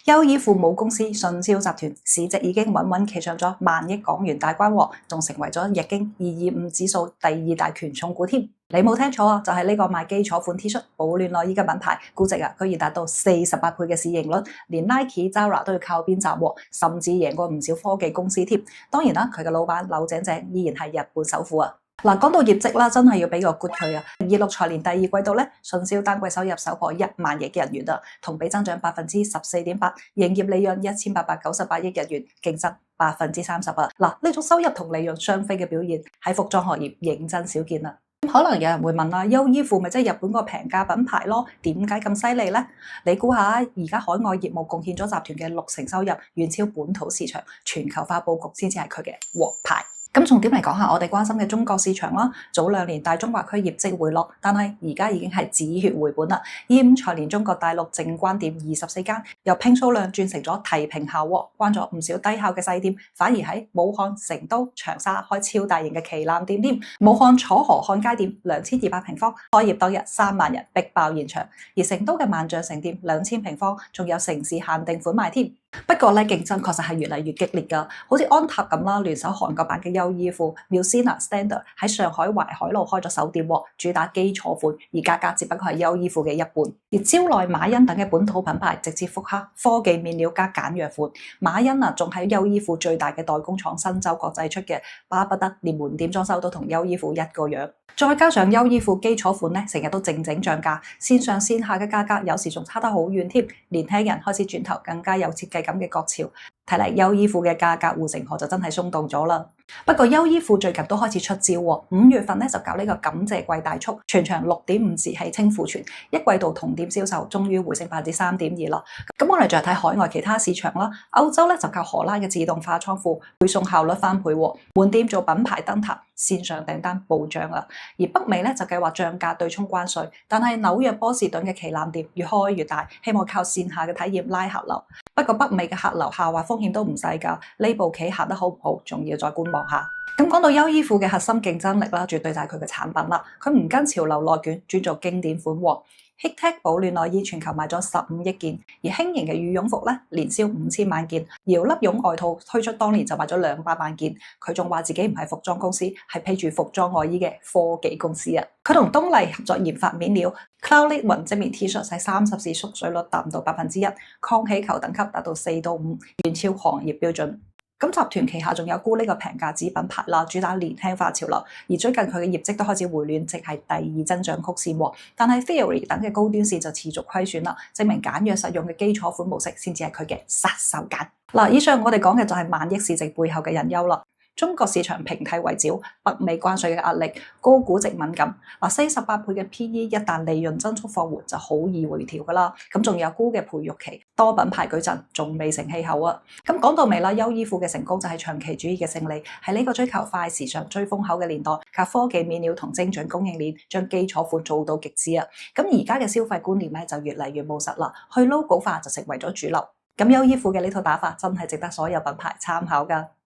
優衣庫母公司迅銷集團市值已經穩穩企上咗萬億港元大關，仲成為咗日經225指數第2大權重股添。你冇聽錯啊，就係呢個賣基礎款 T 恤保暖內衣嘅品牌，估值居然達到48倍嘅市盈率，連 Nike、Zara 都要靠邊站，甚至贏過唔少科技公司添。當然啦，佢嘅老闆柳井正依然係日本首富啊。嗱，講到業績啦，真係要俾個 good 佢啊！26財年第二季度咧，迅銷單季收入首破1萬億日元啊，同比增長14.8%，營業利潤1898億日元，競爭30%啊！嗱，呢種收入同利潤雙飛嘅表現喺服裝行業認真少見啦。可能有人會問啦，優衣庫咪即係日本個平價品牌咯？點解咁犀利呢？你估下，而家海外業務貢獻咗集團嘅60%收入，遠超本土市場，全球化佈局先至係佢嘅王牌。咁重點嚟講下我哋關心嘅中國市場啦。早2年大中華區業績回落，但係而家已經係止血回本啦。25財年中國大陸淨關店24間，由拼數量轉成咗提平效，關咗唔少低效嘅細店，反而喺武漢、成都、長沙開超大型嘅旗艦店添。武漢楚河漢街店2200平方，開業當日3萬人逼爆現場，而成都嘅萬象城店2000平方，仲有城市限定款賣添。不過咧，競爭確實係越嚟越激烈㗎，好似安踏咁啦，聯手韓國版嘅優衣庫 Musina Standard 喺上海淮海路開咗首店，主打基礎款，而價格只不過係優衣庫嘅一半。而蕉內馬欣等嘅本土品牌直接復刻科技面料加簡約款，馬欣仲喺優衣庫最大嘅代工廠新洲國際出嘅，巴不得連門店裝修都同優衣庫一個樣。再加上優衣庫基礎款咧，成日都靜靜漲價，線上線下嘅價格有時仲差得好遠添。年輕人開始轉頭更加有設計感嘅國潮，睇嚟優衣庫嘅價格護城河就真係鬆動咗啦。不過優衣庫最近都開始出招喎，5月份咧就搞呢個感謝季大促，全場6.5折起清庫存，一季度同店銷售終於回升3.2%啦。咁我哋再睇海外其他市場啦，歐洲咧就靠荷蘭嘅自動化倉庫，配送效率翻倍，門店做品牌燈塔，線上訂單暴漲啊。而北美咧就計劃漲價對沖關稅，但係紐約波士頓嘅旗艦店越開越大，希望靠線下嘅體驗拉客流。不過北美嘅客流下滑風險都唔細㗎，呢步棋行得好唔好，仲要再觀望下。咁講到優衣庫嘅核心競爭力啦，絕對就係佢嘅產品啦。佢唔跟潮流內卷，專做經典款喎。HeatTech 保暖內衣全球賣咗15億件，而輕型嘅羽絨服咧連銷5000萬件，搖粒絨外套推出當年就賣咗200萬件。佢仲話自己唔係服裝公司，係披住服裝外衣嘅科技公司啊！佢同東麗合作研發面料 Cloudlit 雲織棉 T 恤，使30時縮水率達唔到1%，抗氣球等級達到4到5，遠超行業標準。咁集團旗下仲有沽呢個平價子品牌啦，主打年輕化潮流，而最近佢嘅業績都開始回暖，即係第2增長曲線。但係 Theory 等嘅高端線就持續虧損啦，證明簡約實用嘅基礎款模式先至係佢嘅殺手鐧。嗱，以上我哋講嘅就係萬億市值背後嘅隱憂啦。中國市場平替為剿，北美關稅嘅壓力，高估值敏感。48倍嘅 PE 一旦利潤增速放緩，就好易回調噶啦。咁仲有高嘅培育期，多品牌矩陣仲未成氣候啊。咁講到尾啦，優衣庫嘅成功就係長期主義嘅勝利，係呢個追求快時尚、追風口嘅年代，靠科技面料同精準供應鏈，將基礎款做到極致啊。咁而家嘅消費觀念咧就越嚟越務實啦，去 logo 化就成為咗主流。咁優衣庫嘅呢套打法真係值得所有品牌參考噶。